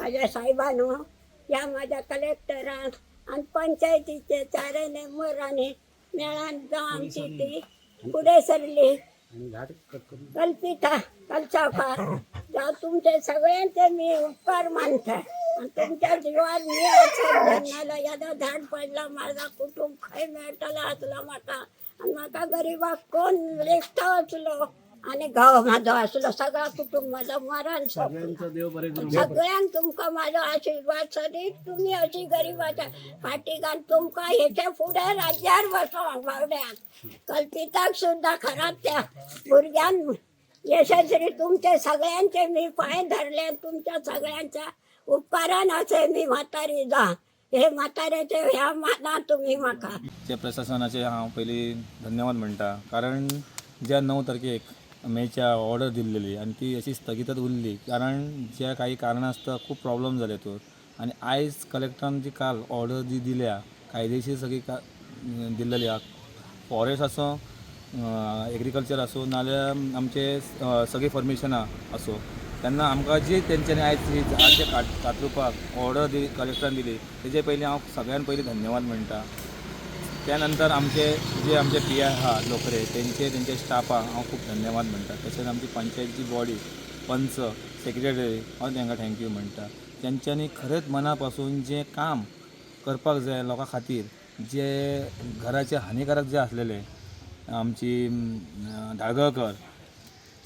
माझ्या साहेबांनो, या माझ्या कलेक्टरान आणि पंचायतीचे चारे मेंबरांनी मेळान जावं आमची ती पुढे सरली. कल्पिता कलसावकार जावं तुमचे सगळ्यांचे मी उपकार मानता. आणि तुमच्या जीवार मी असं जन्माला यादा झाड पडला, माझा कुटुंब खंय मेळटला असला म्हाका. आणि म्हाका गरीबाक कोण लेखता असलो आणि गांव माझो असलो, सगळा कुटुंब माझा मरण सगळ्यांक तुमकां माझो आशीर्वाद सरीत. तुम्ही अशी गरीबाच्या फाटी घाल, तुमकां हेच्या फुडें राज्यार बसोंक बावड्याक. कल्पिताक सुद्दां खरात त्या भुरग्यान यशस्वी तुमचे सगळ्यांचे मी पांय धरले. तुमच्या सगळ्यांच्या उपकारान असे मी म्हातारी जा. हे म्हाताऱ्याचे ह्या माना तुम्ही म्हाका. त्या प्रशासनाचे हांव पयलीं धन्यवाद म्हणटा, कारण ज्या 9 तारखेक मेच्या ऑर्डर दिल्लेली आणि ती अशी स्थगितच उरली, कारण ज्या काही कारणास्तव खूप प्रॉब्लेम जाले तर. आणि आयज कलेक्टरान जी काल ऑर्डर जी दिल्या कायदेशीर सगळी दिल्लेली आहा, फॉरेस्ट असो, एग्रीकल्चर असो, नाजाल्यार आमचे सगळी परमिशनां असो, तेन्ना आमकां जी तेंच्यांनी आयज ही झाड कातरुपाक ऑर्डर कलेक्टरान दिली तेजे पयलीं हांव सगळ्यान पयलीं धन्यवाद म्हणटा. त्यानंतर आमचे पी आय आहा लोकरे तेंचे स्टाफाक हांव खूब धन्यवाद म्हणटा. तशेंच आमची पंचायतची बॉडी, पंच, सेक्रेटरी हांव तांकां थँक्यू म्हणटा. तेंच्यांनी खरेंच मना पासून जें काम करपाक जाय लोकां खातीर, जे घराचे हानिकारक जे आसलेले आमची धाळगळकर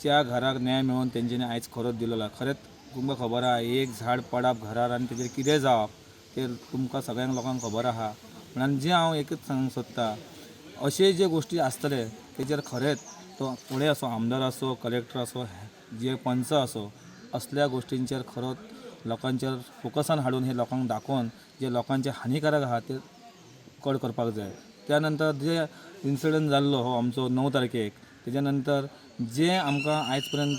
त्या घराक न्याय मेळोवन तेंच्यांनी आयज खरोच दिलेलो. खरेंच तुमकां खबर आहा, एक झाड पडप घरार आनी तेजेर कितें जावप ते तुमकां सगळ्यांक लोकांक खबर आहा. म्हणून जे हांव एकच सांगूंक सोदतां, अशे जे गोश्टी आसतले तेजेर खरेंच तो फुडें असो आमदार असो, कलेक्टर असो, जे पंच असो, असल्या गोश्टींचेर खरोच लोकांचेर फोकसान हाडून हे लोकांक दाखोवन जे लोकांचे हानिकारक आहा ते कड करपाक जाय. त्यानंतर जे इन्सिडंट जाल्लो हो आमचो 9 तारखेक, तेज्या नंतर जे आमकां आयज पर्यंत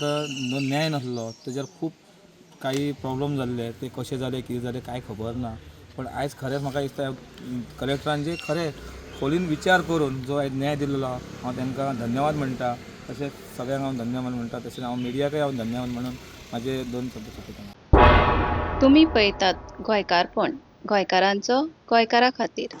न्याय नासलो तेजेर खूब काही प्रॉब्लेम जाल्ले, ते कशें जाले कितें जालें कांय खबर ना. पण आयज खरेंच म्हाका दिसता कलेक्टरान जे खरें खोलीन विचार करून जो आयज न्याय दिल्लो हांव तांकां धन्यवाद म्हणटा. तशेंच सगळ्यांक हांव धन्यवाद म्हणटा. तशेंच हांव मिडियाकय हांव धन्यवाद म्हणून म्हाजे 2 शब्द सोंपयता. तुम्ही पळयतात गोंयकारपण, गोंयकारांचो गोंयकारा खातीर.